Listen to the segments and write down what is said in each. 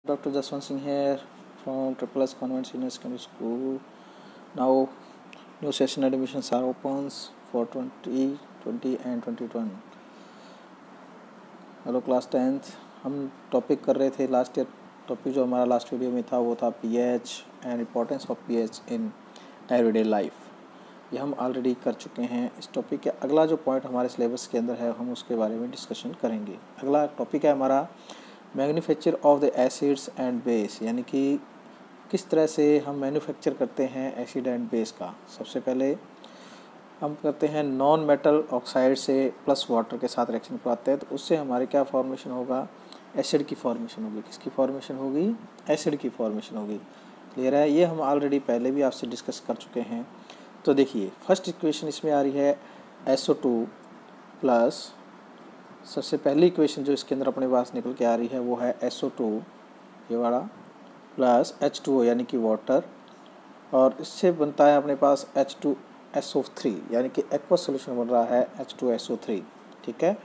Dr. Jaswant Singh here from Triple S Convent Senior Secondary School. Now, new session admissions are opens for 2020 and 2021. Hello class 10th। हम topic कर रहे थे last year. Topic जो हमारा last video में था वो था pH and importance of pH in everyday life. ये हम ऑलरेडी कर चुके हैं। इस टॉपिक के अगला जो पॉइंट हमारे सिलेबस के अंदर है हम उसके बारे में डिस्कशन करेंगे। अगला टॉपिक है हमारा manufacture of the acids and base, यानी कि किस तरह से हम मैन्युफैक्चर करते हैं एसिड एंड बेस का। सबसे पहले हम करते हैं नॉन मेटल ऑक्साइड से प्लस वाटर के साथ रिएक्शन करवाते हैं, तो उससे हमारे क्या फॉर्मेशन होगा, एसिड की फॉर्मेशन होगी। किसकी फॉर्मेशन होगी, एसिड की फॉर्मेशन होगी। क्लियर है, ये हम ऑलरेडी पहले भी आपसे डिस्कस कर चुके हैं। तो देखिए फर्स्ट इक्वेशन इसमें आ रही है SO2 प्लस, सबसे पहली इक्वेशन जो इसके अंदर अपने पास निकल के आ रही है वो है SO2 ये वाला प्लस H2O यानी कि वाटर, और इससे बनता है अपने पास H2SO3 यानी कि एक्वस सोल्यूशन बन रहा है H2SO3। ठीक है,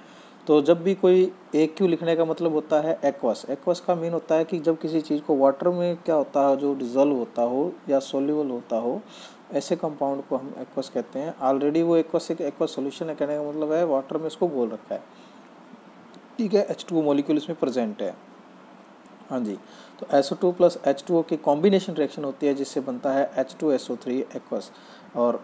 तो जब भी कोई AQ लिखने का मतलब होता है एक्वस। एक्वस का मीन होता है कि जब किसी चीज़ को वाटर में क्या होता है, जो डिजोल्व होता हो या सोल्यूबल होता हो, ऐसे कंपाउंड को हम एक्वस कहते हैं। ऑलरेडी वो एक्वस एक एक्वस सोल्यूशन है, कहने का मतलब है वाटर में इसको घोल रखा है। ठीक है, H2O मॉलिक्यूल इसमें प्रेजेंट है। हाँ जी, तो SO2 प्लस H2O की कॉम्बिनेशन रिएक्शन होती है जिससे बनता है H2SO3 एक्वस। और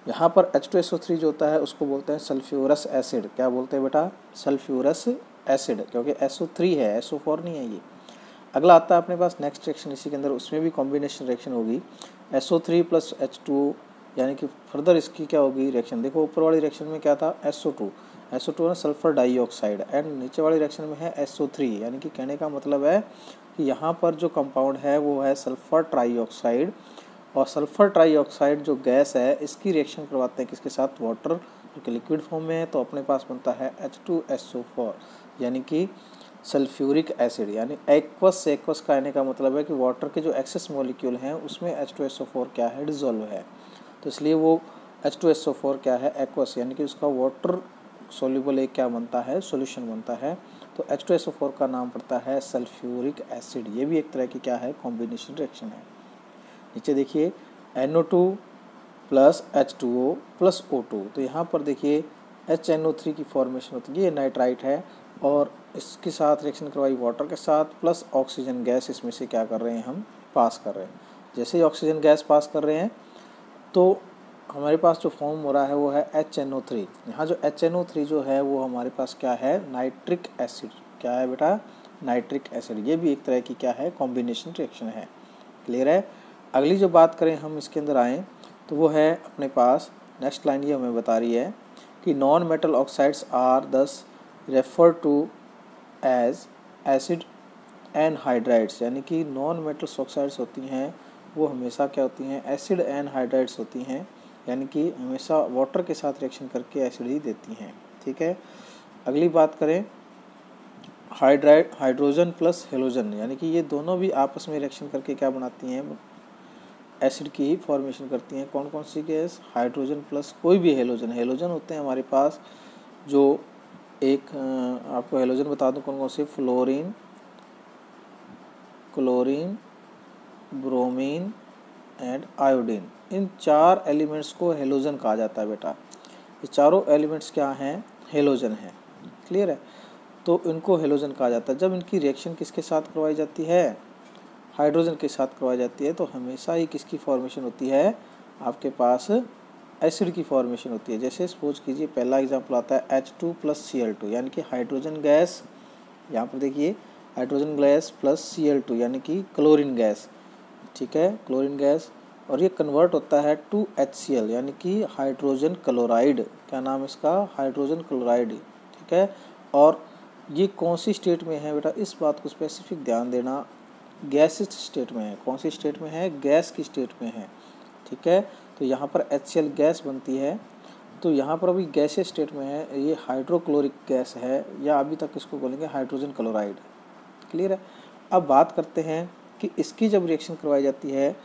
यहाँ पर H2SO3 जो होता है उसको बोलते हैं सल्फ्यूरस एसिड। क्या बोलते हैं बेटा, सल्फ्यूरस एसिड, क्योंकि SO3 है, SO4 नहीं है ये। अगला आता है अपने पास नेक्स्ट रिएक्शन इसी के अंदर, उसमें भी कॉम्बिनेशन रिएक्शन होगी SO3 प्लस H2O, यानी कि फर्दर इसकी क्या होगी रिएक्शन। देखो ऊपर वाली रिएक्शन में क्या था, SO2 ना सल्फर डाइऑक्साइड, एंड नीचे वाली रिएक्शन में है SO3, यानी कि कहने का मतलब है कि यहाँ पर जो कंपाउंड है वो है सल्फर ट्राइऑक्साइड, और सल्फर ट्राइऑक्साइड जो गैस है इसकी रिएक्शन करवाते हैं किसके साथ, वाटर, जो कि लिक्विड फॉर्म में है। तो अपने पास बनता है H2SO4 यानी कि सल्फ्यूरिक एसिड, यानी एक्वस से एक्वस का आने का मतलब है कि वाटर के जो एक्सेस मॉलिक्यूल हैं उसमें H2SO4 क्या है, डिजोल्व है। तो इसलिए वो H2SO4 क्या है, एक्वस, यानी कि उसका वाटर सोल्यूबल एक क्या बनता है, सॉल्यूशन बनता है। तो H2SO4 का नाम पड़ता है सल्फ्यूरिक एसिड। ये भी एक तरह की क्या है, कॉम्बिनेशन रिएक्शन है। नीचे देखिए NO2 plus H2O plus O2, तो यहाँ पर देखिए HNO3 की फॉर्मेशन होती है। ये नाइट्राइट है और इसके साथ रिएक्शन करवाई वाटर के साथ, प्लस ऑक्सीजन गैस इसमें से क्या कर रहे हैं, हम पास कर रहे हैं। जैसे ही ऑक्सीजन गैस पास कर रहे हैं तो हमारे पास जो फॉर्म हो रहा है वो है HNO3। यहाँ जो HNO3 जो है वो हमारे पास क्या है, नाइट्रिक एसिड। क्या है बेटा, नाइट्रिक एसिड। ये भी एक तरह की क्या है, कॉम्बिनेशन रिएक्शन है। क्लियर है। अगली जो बात करें हम इसके अंदर आएँ तो वो है अपने पास नेक्स्ट लाइन, ये हमें बता रही है कि non metal oxides are thus refer to as acid anhydrides, यानी कि नॉन मेटल्स ऑक्साइड्स होती हैं वो हमेशा क्या होती हैं, एसिड एंड हाइड्राइड्स होती हैं, यानी कि हमेशा वाटर के साथ रिएक्शन करके एसिड ही देती हैं। ठीक है, अगली बात करें हाइड्रोजन प्लस हेलोजन, यानी कि ये दोनों भी आपस में रिएक्शन करके क्या बनाती हैं, एसिड की ही फॉर्मेशन करती हैं। कौन कौन सी गैस, हाइड्रोजन प्लस कोई भी हेलोजन। हेलोजन होते हैं हमारे पास जो एक आपको हेलोजन बता दूं कौन कौन से, fluorine, chlorine, bromine and iodine. इन चार एलिमेंट्स को हेलोजन कहा जाता है बेटा। ये चारों एलिमेंट्स क्या हैं, हेलोजन हैं। क्लियर है, तो इनको हेलोजन कहा जाता है। जब इनकी रिएक्शन किसके साथ करवाई जाती है, हाइड्रोजन के साथ करवाई जाती है, तो हमेशा ही किसकी फॉर्मेशन होती है, आपके पास एसिड की फॉर्मेशन होती है। जैसे सपोज कीजिए पहला एग्जांपल आता है H2 प्लस Cl2, यानी कि हाइड्रोजन गैस, यहाँ पर देखिए हाइड्रोजन गैस प्लस Cl2 यानी कि क्लोरीन गैस। ठीक है, क्लोरीन गैस, और ये कन्वर्ट होता है टू HCl यानी कि हाइड्रोजन क्लोराइड। क्या नाम इसका, हाइड्रोजन क्लोराइड। ठीक है, और ये कौन सी स्टेट में है बेटा, इस बात को स्पेसिफिक ध्यान देना, गैसियस स्टेट में है। कौन सी स्टेट में है, गैस की स्टेट में है। ठीक है, तो यहाँ पर HCl गैस बनती है, तो यहाँ पर अभी गैसियस स्टेट में है, ये हाइड्रोक्लोरिक गैस है, या अभी तक इसको बोलेंगे हाइड्रोजन क्लोराइड। क्लियर है। अब बात करते हैं कि इसकी जब रिएक्शन करवाई जाती है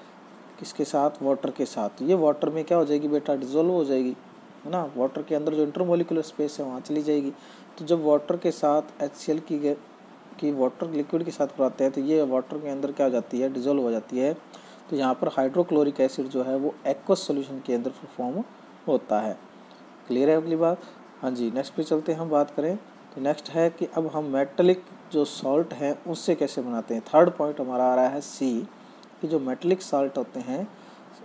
किसके साथ, वाटर के साथ, तो ये वाटर में क्या हो जाएगी बेटा, डिजोल्व हो जाएगी, है ना। वाटर के अंदर जो इंटरमोलिकुलर स्पेस है वहाँ चली जाएगी। तो जब वाटर के साथ HCl की कि वाटर लिक्विड के साथ कराते हैं तो ये वाटर के अंदर क्या हो जाती है, डिजोल्व हो जाती है। तो यहाँ पर हाइड्रोक्लोरिक एसिड जो है वो एक्वस सॉल्यूशन के अंदर परफॉर्म होता है। क्लियर है अगली बात? हाँ जी, नेक्स्ट पे चलते हैं। हम बात करें तो नेक्स्ट है कि अब हम मेटलिक जो सॉल्ट हैं उससे कैसे बनाते हैं। थर्ड पॉइंट हमारा आ रहा है सी, कि जो मेटलिक सॉल्ट होते हैं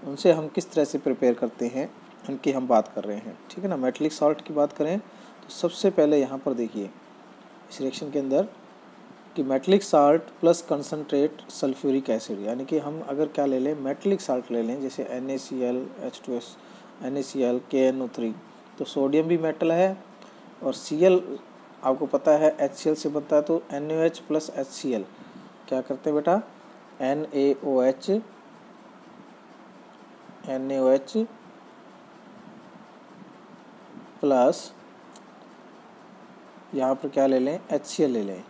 उनसे हम किस तरह से प्रिपेयर करते हैं, उनकी हम बात कर रहे हैं। ठीक है ना। मेटलिक सॉल्ट की बात करें तो सबसे पहले यहाँ पर देखिए इस रिएक्शन के अंदर कि metallic salt plus concentrate sulphuric acid, यानी कि हम अगर क्या ले लें, मेटलिक साल्ट ले लें, जैसे NaCl, H2S, NaCl, KNO3, तो सोडियम भी मेटल है और Cl आपको पता है HCl से बनता है, तो NaOH प्लस HCl क्या करते हैं बेटा, NaOH प्लस यहाँ पर क्या ले लें, HCl ले लें।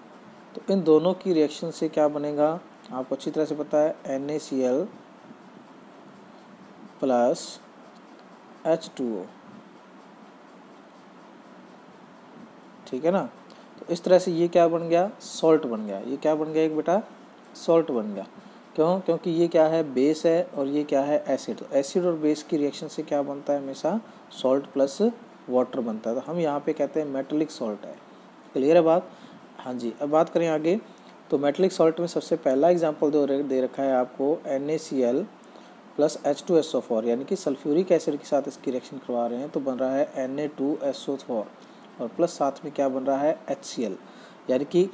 तो इन दोनों की रिएक्शन से क्या बनेगा आपको अच्छी तरह से पता है, NaCl प्लस H2O। ठीक है ना। तो इस तरह से ये क्या बन गया, सॉल्ट बन गया। ये क्या बन गया एक बेटा, सॉल्ट बन गया। क्यों? क्योंकि ये क्या है, बेस है और ये क्या है, एसिड। तो एसिड और बेस की रिएक्शन से क्या बनता है, हमेशा सॉल्ट प्लस वाटर बनता है। तो हम यहाँ पे कहते हैं मेटलिक सॉल्ट है। क्लियर है बात? हाँ जी। अब बात करें आगे, तो मेटलिक सॉल्ट में सबसे पहला एग्जांपल दे रखा है आपको NaCl प्लस H2SO4, यानी कि सल्फ्यूरिक एसिड के साथ इसकी रिएक्शन करवा रहे हैं तो बन रहा है Na2SO4 और प्लस साथ में क्या बन रहा है, HCl। यानी कि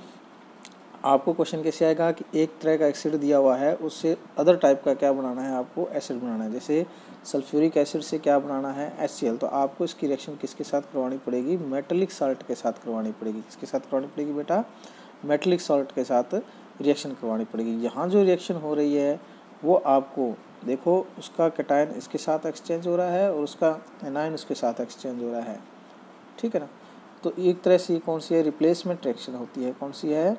आपको क्वेश्चन कैसे आएगा कि एक तरह का एसिड दिया हुआ है उससे अदर टाइप का क्या बनाना है, आपको एसिड बनाना है। जैसे सल्फ्यूरिक एसिड से क्या बनाना है, HCl, तो आपको इसकी रिएक्शन किसके साथ करवानी पड़ेगी, मेटलिक साल्ट के साथ करवानी पड़ेगी। किसके साथ करवानी पड़ेगी बेटा, मेटलिक साल्ट के साथ रिएक्शन करवानी पड़ेगी। यहाँ जो रिएक्शन हो रही है वो आपको देखो, उसका कैटायन इसके साथ एक्सचेंज हो रहा है और उसका एनायन उसके साथ एक्सचेंज हो रहा है। ठीक है ना। तो एक तरह से कौन सी है, रिप्लेसमेंट रिएक्शन होती है। कौन सी है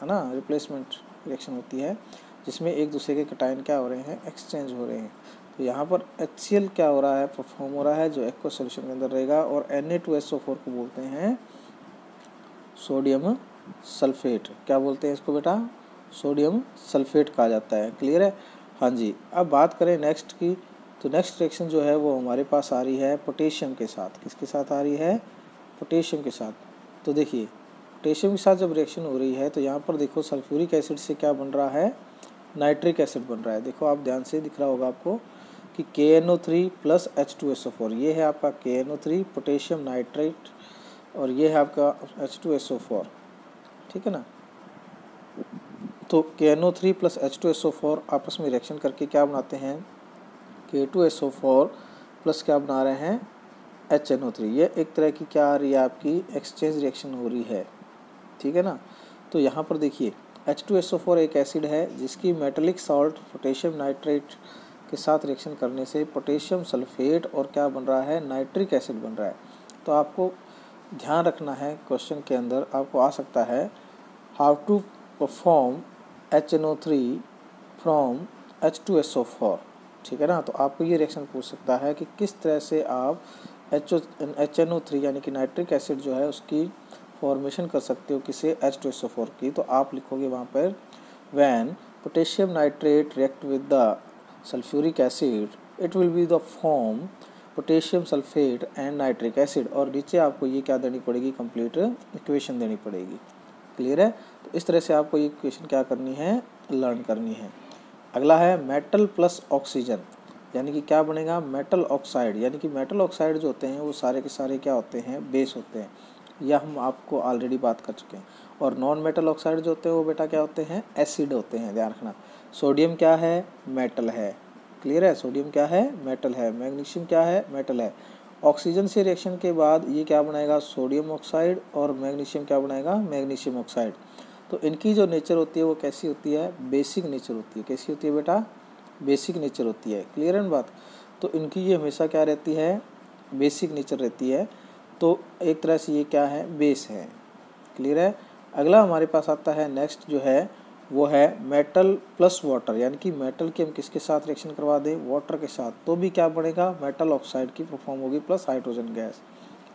ना, रिप्लेसमेंट रिएक्शन होती है, जिसमें एक दूसरे के कैटायन क्या हो रहे हैं, एक्सचेंज हो रहे हैं। तो यहाँ पर HCl क्या हो रहा है, परफॉर्म हो रहा है, जो एक्वस सॉल्यूशन के अंदर रहेगा। और Na2SO4 को बोलते हैं सोडियम सल्फेट। क्या बोलते हैं इसको बेटा, सोडियम सल्फेट कहा जाता है। क्लियर है? हाँ जी। अब बात करें नेक्स्ट की, तो नेक्स्ट रिएक्शन जो है वो हमारे पास आ रही है पोटेशियम के साथ। किसके साथ आ रही है, पोटेशियम के साथ। तो देखिए पोटेशियम के साथ जब रिएक्शन हो रही है तो यहाँ पर देखो सल्फ्यूरिक एसिड से क्या बन रहा है, नाइट्रिक एसिड बन रहा है। देखो आप ध्यान से दिख रहा होगा आपको कि KNO3 प्लस H2SO4, ये है आपका KNO3 पोटेशियम नाइट्रेट और ये है आपका H2SO4। ठीक है ना। तो KNO3 प्लस H2SO4 आपस में रिएक्शन करके क्या बनाते हैं, K2SO4 प्लस क्या बना रहे हैं, HNO3। ये एक तरह की क्या आ रही है, आपकी एक्सचेंज रिएक्शन हो रही है। ठीक है ना। तो यहाँ पर देखिए H2SO4 एक एसिड है जिसकी मेटलिक सॉल्ट पोटेशियम नाइट्रेट के साथ रिएक्शन करने से पोटेशियम सल्फेट और क्या बन रहा है, नाइट्रिक एसिड बन रहा है। तो आपको ध्यान रखना है, क्वेश्चन के अंदर आपको आ सकता है, how to perform HNO3 from H2SO4। ठीक है ना। तो आपको ये रिएक्शन पूछ सकता है कि किस तरह से आप HNO3 यानी कि नाइट्रिक एसिड जो है उसकी फॉर्मेशन कर सकते हो, किसे, H2SO4 की। तो आप लिखोगे वहाँ पर, when potassium nitrate react with the sulphuric acid it will be the form potassium sulphate and nitric acid. और नीचे आपको ये क्या देनी पड़ेगी, कंप्लीट इक्वेशन देनी पड़ेगी। क्लियर है? तो इस तरह से आपको ये इक्वेशन क्या करनी है, लर्न करनी है। अगला है मेटल प्लस ऑक्सीजन, यानी कि क्या बनेगा, मेटल ऑक्साइड। यानी कि मेटल ऑक्साइड जो होते हैं वो सारे के सारे क्या होते हैं, बेस होते हैं। यह हम आपको ऑलरेडी बात कर चुके हैं। और नॉन मेटल ऑक्साइड जो होते हैं वो बेटा क्या होते हैं, एसिड होते हैं। ध्यान रखना, सोडियम क्या है, मेटल है। क्लियर है? सोडियम क्या है, मेटल है। मैग्नीशियम क्या है, मेटल है। ऑक्सीजन से रिएक्शन के बाद ये क्या बनाएगा, सोडियम ऑक्साइड, और मैग्नीशियम क्या बनाएगा, मैग्नीशियम ऑक्साइड। तो इनकी जो नेचर होती है वो कैसी होती है, बेसिक नेचर होती है। कैसी होती है बेटा, बेसिक नेचर होती है। क्लियर है बात? तो इनकी ये हमेशा क्या रहती है, बेसिक नेचर रहती है। तो एक तरह से ये क्या है, बेस है। क्लियर है? अगला हमारे पास आता है नेक्स्ट जो है वो है मेटल प्लस वाटर, यानी कि मेटल की हम किसके साथ रिएक्शन करवा दें, वाटर के साथ, तो भी क्या बनेगा, मेटल ऑक्साइड की परफॉर्म होगी प्लस हाइड्रोजन गैस।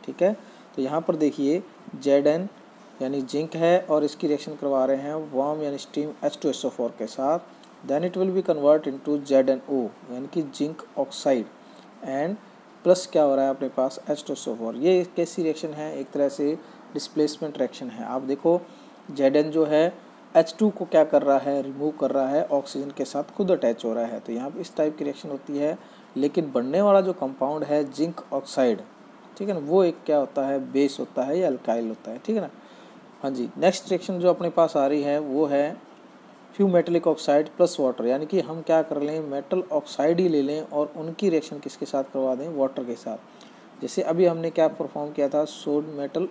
ठीक है। तो यहाँ पर देखिए Zn यानी जिंक है और इसकी रिएक्शन करवा रहे हैं वार्म यानी स्टीम H2SO4 के साथ, then it will be convert into ZnO यानी कि जिंक ऑक्साइड एंड प्लस क्या हो रहा है अपने पास H2SO4। ये कैसी रिएक्शन है, एक तरह से डिस्प्लेसमेंट रिएक्शन है। आप देखो Zn जो है H2 को क्या कर रहा है, रिमूव कर रहा है, ऑक्सीजन के साथ खुद अटैच हो रहा है। तो यहाँ पर इस टाइप की रिएक्शन होती है, लेकिन बनने वाला जो कंपाउंड है जिंक ऑक्साइड, ठीक है ना, वो एक क्या होता है, बेस होता है या अल्काइल होता है, ठीक है ना। हाँ जी, नेक्स्ट रिएक्शन जो अपने पास आ रही है वो है few metallic oxide plus water, यानी कि हम क्या कर लें, मेटल ऑक्साइड ही ले लें और उनकी रिएक्शन किसके साथ करवा दें, वाटर के साथ। जैसे अभी हमने क्या परफॉर्म किया था, metal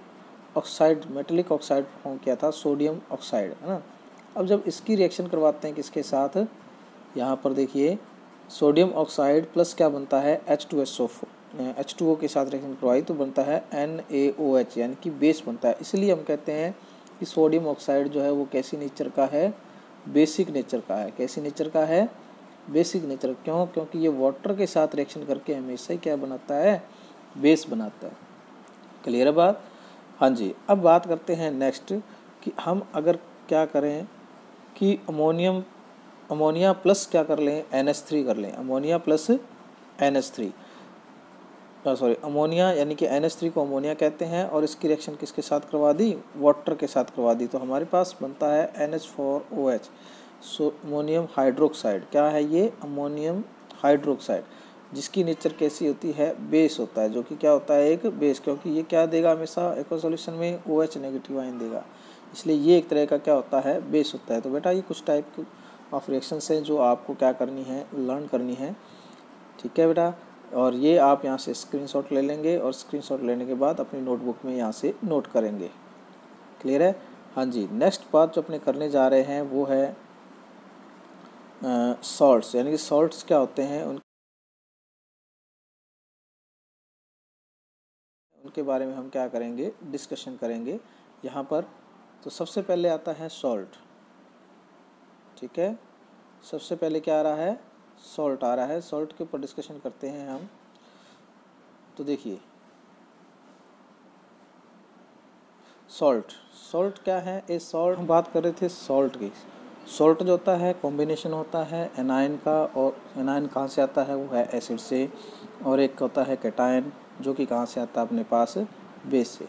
oxide, metallic oxide perform किया था, सोडियम ऑक्साइड, है ना। अब जब इसकी रिएक्शन करवाते हैं किसके साथ, यहाँ पर देखिए सोडियम ऑक्साइड प्लस क्या बनता है H2O के साथ रिएक्शन करवाई तो बनता है NaOH यानी कि बेस बनता है। इसलिए हम कहते हैं कि सोडियम ऑक्साइड जो है वो कैसी नेचर का है, बेसिक नेचर का है। कैसी नेचर का है, बेसिक नेचर। क्यों, क्योंकि ये वाटर के साथ रिएक्शन करके हमेशा ही क्या बनाता है, बेस बनाता है। क्लियर है बात। हाँ जी, अब बात करते हैं नेक्स्ट कि हम अगर क्या करें कि अमोनिया प्लस क्या कर लें, NH3 कर लें, ammonia plus NH3, sorry ammonia यानी कि NH3 को अमोनिया कहते हैं और इसकी रिएक्शन किसके साथ करवा दी, वाटर के साथ करवा दी, तो हमारे पास बनता है NH4OH, सो अमोनियम हाइड्रोक्साइड। क्या है ये, अमोनियम हाइड्रोक्साइड, जिसकी नेचर कैसी होती है, बेस होता है, जो कि क्या होता है, एक बेस, क्योंकि ये क्या देगा हमेशा एक्वा सॉल्यूशन में OH नेगेटिव आयन देगा, इसलिए ये एक तरह का क्या होता है, बेस होता है। तो बेटा ये कुछ टाइप ऑफ रिएक्शंस हैं जो आपको क्या करनी है, लर्न करनी है, ठीक है बेटा। और ये आप यहाँ से स्क्रीनशॉट ले लेंगे और स्क्रीनशॉट लेने के बाद अपनी नोटबुक में यहाँ से नोट करेंगे। क्लियर है। हाँ जी, नेक्स्ट बात जो अपने करने जा रहे हैं वो है सॉल्ट्स, यानी कि सॉल्ट्स क्या होते हैं, उनके बारे में हम क्या करेंगे, डिस्कशन करेंगे यहाँ पर। तो सबसे पहले आता है सॉल्ट, ठीक है, सबसे पहले क्या आ रहा है, सॉल्ट आ रहा है। सॉल्ट के ऊपर डिस्कशन करते हैं हम। तो देखिए सॉल्ट क्या है, ए सॉल्ट, हम बात कर रहे थे सॉल्ट की। सॉल्ट जो होता है कॉम्बिनेशन होता है एनायन का, और एनायन कहाँ से आता है, वो है एसिड से, और एक होता है कैटायन जो कि कहाँ से आता है अपने पास, बेस से।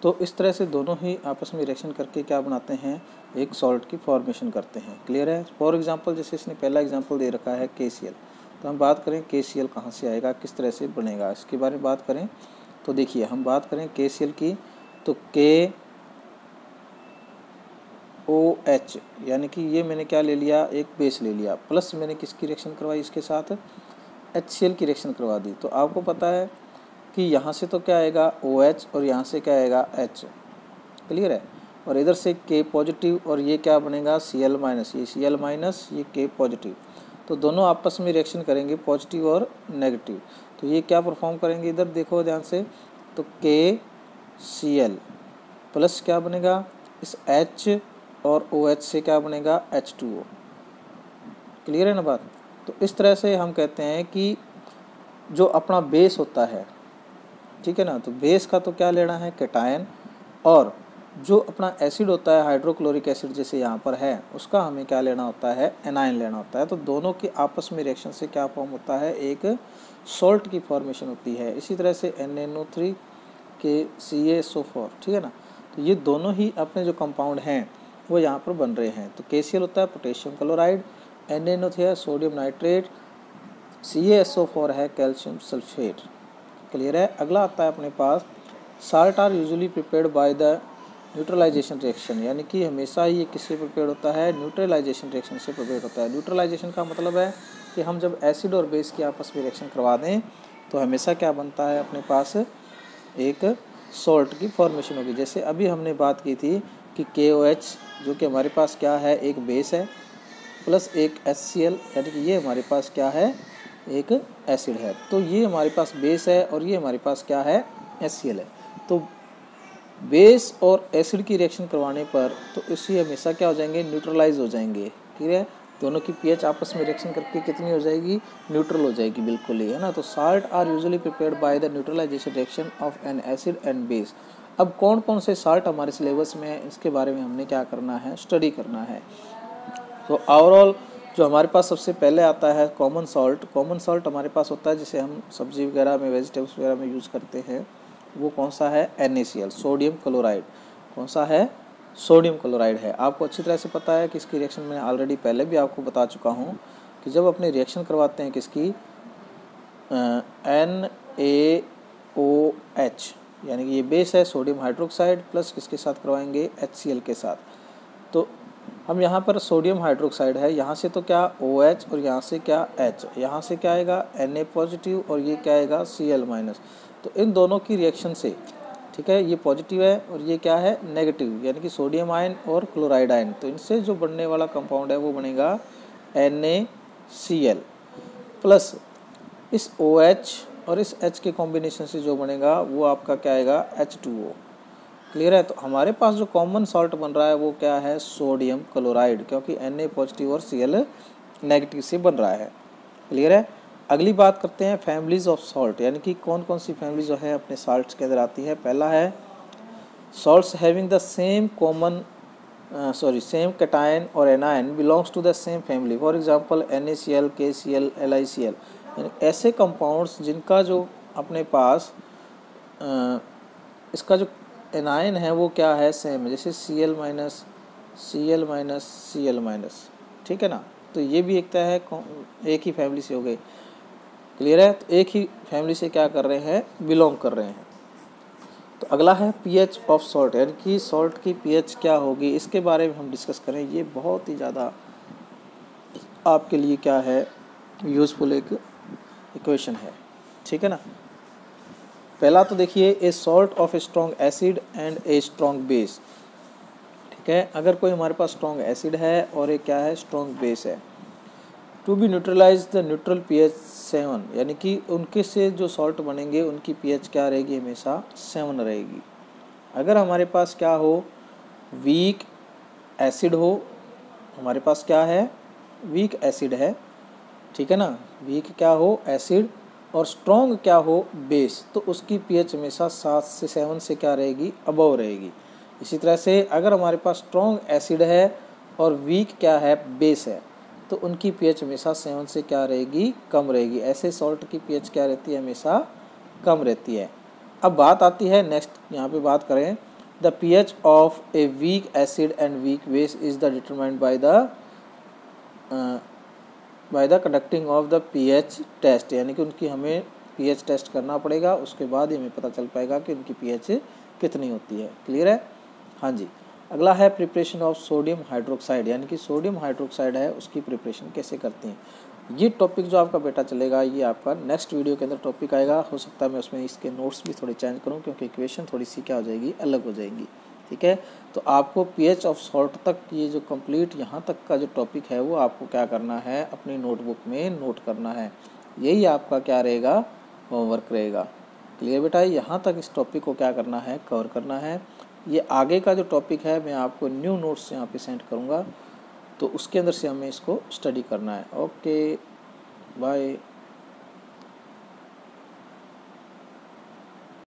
तो इस तरह से दोनों ही आपस में रिएक्शन करके क्या बनाते हैं, एक सॉल्ट की फॉर्मेशन करते हैं। क्लियर है। फॉर एग्जांपल जैसे इसने पहला एग्जांपल दे रखा है KCl, तो हम बात करें KCl कहाँ से आएगा, किस तरह से बनेगा, इसके बारे में बात करें। तो देखिए हम बात करें KCl की, तो KOH यानी कि ये मैंने क्या ले लिया, एक बेस ले लिया, प्लस मैंने किसकी रिएक्शन करवाई, इसके साथ HCl की रिएक्शन करवा दी। तो आपको पता है कि यहाँ से तो क्या आएगा OH और यहाँ से क्या आएगा H। क्लियर है। और इधर से K पॉजिटिव और ये क्या बनेगा Cl माइनस, ये Cl माइनस, ये K पॉजिटिव। तो दोनों आपस में रिएक्शन करेंगे, पॉजिटिव और नेगेटिव। तो ये क्या परफॉर्म करेंगे, इधर देखो ध्यान से, तो KCl प्लस क्या बनेगा, इस H और OH से क्या बनेगा H2O। क्लियर है ना बात। तो इस तरह से हम कहते हैं कि जो अपना बेस होता है, ठीक है ना, तो बेस का तो क्या लेना है, कैटायन, और जो अपना एसिड होता है हाइड्रोक्लोरिक एसिड जैसे यहाँ पर है, उसका हमें क्या लेना होता है, एनायन लेना होता है। तो दोनों के आपस में रिएक्शन से क्या फॉर्म होता है, एक सॉल्ट की फॉर्मेशन होती है। इसी तरह से NaNO3 के CaSO4, ठीक है ना। तो ये दोनों ही अपने जो कंपाउंड हैं वो यहाँ पर बन रहे हैं। तो KCl होता है पोटेशियम क्लोराइड, NaNO3 है सोडियम नाइट्रेट, CaSO4 है कैल्शियम सल्फेट। क्लियर है। अगला आता है अपने पास salt are usually prepared by the neutralisation reaction, यानी कि हमेशा ही ये किससे प्रिपेयर होता है, न्यूट्रलाइजेशन रिएक्शन से प्रिपेयर होता है। न्यूट्रलाइजेशन का मतलब है कि हम जब एसिड और बेस की आपस में रिएक्शन करवा दें तो हमेशा क्या बनता है अपने पास, एक सॉल्ट की फॉर्मेशन होगी। जैसे अभी हमने बात की थी कि KOH जो कि हमारे पास क्या है, एक बेस है, प्लस एक HCl यानी कि ये हमारे पास क्या है, एक एसिड है। तो ये हमारे पास बेस है और ये हमारे पास क्या है, HCl है। तो बेस और एसिड की रिएक्शन करवाने पर तो इससे हमेशा क्या हो जाएंगे, न्यूट्रलाइज हो जाएंगे। ठीक है, दोनों की pH आपस में रिएक्शन करके कितनी हो जाएगी, न्यूट्रल हो जाएगी बिल्कुल ही, है ना। तो salt are usually prepared by the neutralisation reaction of an acid and base. अब कौन कौन से साल्ट हमारे सिलेबस में है, इसके बारे में हमने क्या करना है, स्टडी करना है। तो ओवरऑल जो हमारे पास सबसे पहले आता है कॉमन सॉल्ट हमारे पास होता है जिसे हम सब्जी वगैरह में, वेजिटेबल्स वगैरह में यूज़ करते हैं। वो कौन सा है, NaCl, सोडियम क्लोराइड। कौन सा है, सोडियम क्लोराइड है। आपको अच्छी तरह से पता है कि इसकी रिएक्शन मैंने ऑलरेडी पहले भी आपको बता चुका हूँ कि जब अपने रिएक्शन करवाते हैं किसकी, NaOH, यानी कि ये बेस है सोडियम हाइड्रोक्साइड, प्लस किसके साथ करवाएंगे, HCl के साथ। तो हम यहाँ पर सोडियम हाइड्रोक्साइड है, यहाँ से तो क्या OH और यहाँ से क्या H, यहाँ से क्या आएगा Na पॉजिटिव और ये क्या आएगा Cl माइनस। तो इन दोनों की रिएक्शन से, ठीक है, ये पॉजिटिव है और ये क्या है नेगेटिव, यानी कि सोडियम आयन और क्लोराइड आयन। तो इनसे जो बनने वाला कंपाउंड है वो बनेगा NaCl, प्लस इस OH और इस H के कॉम्बिनेशन से जो बनेगा वो आपका क्या आएगा, H2O। क्लियर है। तो हमारे पास जो कॉमन सॉल्ट बन रहा है वो क्या है, सोडियम क्लोराइड, क्योंकि Na पॉजिटिव और Cl नेगेटिव से बन रहा है। क्लियर है। अगली बात करते हैं फैमिलीज ऑफ सॉल्ट, यानी कि कौन कौन सी फैमिली जो है अपने साल्ट्स के अंदर आती है। पहला है salts having the same same cation और anion belongs to the same family. For example NaCl, KCl, LiCl, यानी ऐसे कंपाउंड्स जिनका जो अपने पास इसका जो एनायन है वो क्या है, सेम है, जैसे Cl minus, Cl minus, Cl minus, ठीक है ना। तो ये भी एक है, एक ही फैमिली से हो गई। क्लियर है। तो एक ही फैमिली से क्या कर रहे हैं, बिलोंग कर रहे हैं। तो अगला है pH ऑफ सॉल्ट, यानी कि सॉल्ट की pH क्या होगी, इसके बारे में हम डिस्कस करें। ये बहुत ही ज़्यादा आपके लिए क्या है, यूज़फुल एक इक्वेशन है, ठीक है ना। पहला तो देखिए, ए salt of a strong acid and a strong base, ठीक है। अगर कोई हमारे पास स्ट्रॉन्ग एसिड है और एक क्या है, स्ट्रॉन्ग बेस है, to be neutralise the neutral pH 7, यानी कि उनके से जो सॉल्ट बनेंगे उनकी pH क्या रहेगी, हमेशा 7 रहेगी। अगर हमारे पास क्या हो, वीक एसिड हो, हमारे पास क्या है, वीक एसिड है, ठीक है ना, वीक क्या हो, एसिड, और स्ट्रॉन्ग क्या हो, बेस, तो उसकी pH हमेशा 7 से 7 से क्या रहेगी, अबव रहेगी। इसी तरह से अगर हमारे पास स्ट्रॉन्ग एसिड है और वीक क्या है, बेस है, तो उनकी pH हमेशा 7 से क्या रहेगी, कम रहेगी। ऐसे सॉल्ट की pH क्या रहती है, हमेशा कम रहती है। अब बात आती है नेक्स्ट, यहाँ पे बात करें, the pH of a weak acid and weak base is the determined by the conducting of the pH test, यानी कि उनकी हमें pH टेस्ट करना पड़ेगा, उसके बाद ही हमें पता चल पाएगा कि उनकी pH कितनी होती है। क्लियर है। हाँ जी। अगला है प्रिपरेशन ऑफ सोडियम हाइड्रोक्साइड, यानी कि सोडियम हाइड्रोक्साइड है उसकी प्रिपरेशन कैसे करते हैं। ये टॉपिक जो आपका बेटा चलेगा, ये आपका नेक्स्ट वीडियो के अंदर टॉपिक आएगा। हो सकता है मैं उसमें इसके नोट्स भी थोड़े चेंज करूँ, क्योंकि इक्वेशन थोड़ी सी क्या हो जाएगी, अलग हो जाएंगी, ठीक है। तो आपको pH ऑफ सॉल्ट तक, ये जो कंप्लीट यहाँ तक का जो टॉपिक है वो आपको क्या करना है, अपनी नोटबुक में नोट करना है। यही आपका क्या रहेगा, होमवर्क रहेगा। क्लियर बेटा। यहाँ तक इस टॉपिक को क्या करना है, कवर करना है। ये आगे का जो टॉपिक है मैं आपको न्यू नोट्स यहाँ पे सेंड करूँगा, तो उसके अंदर से हमें इसको स्टडी करना है। Okay, bye.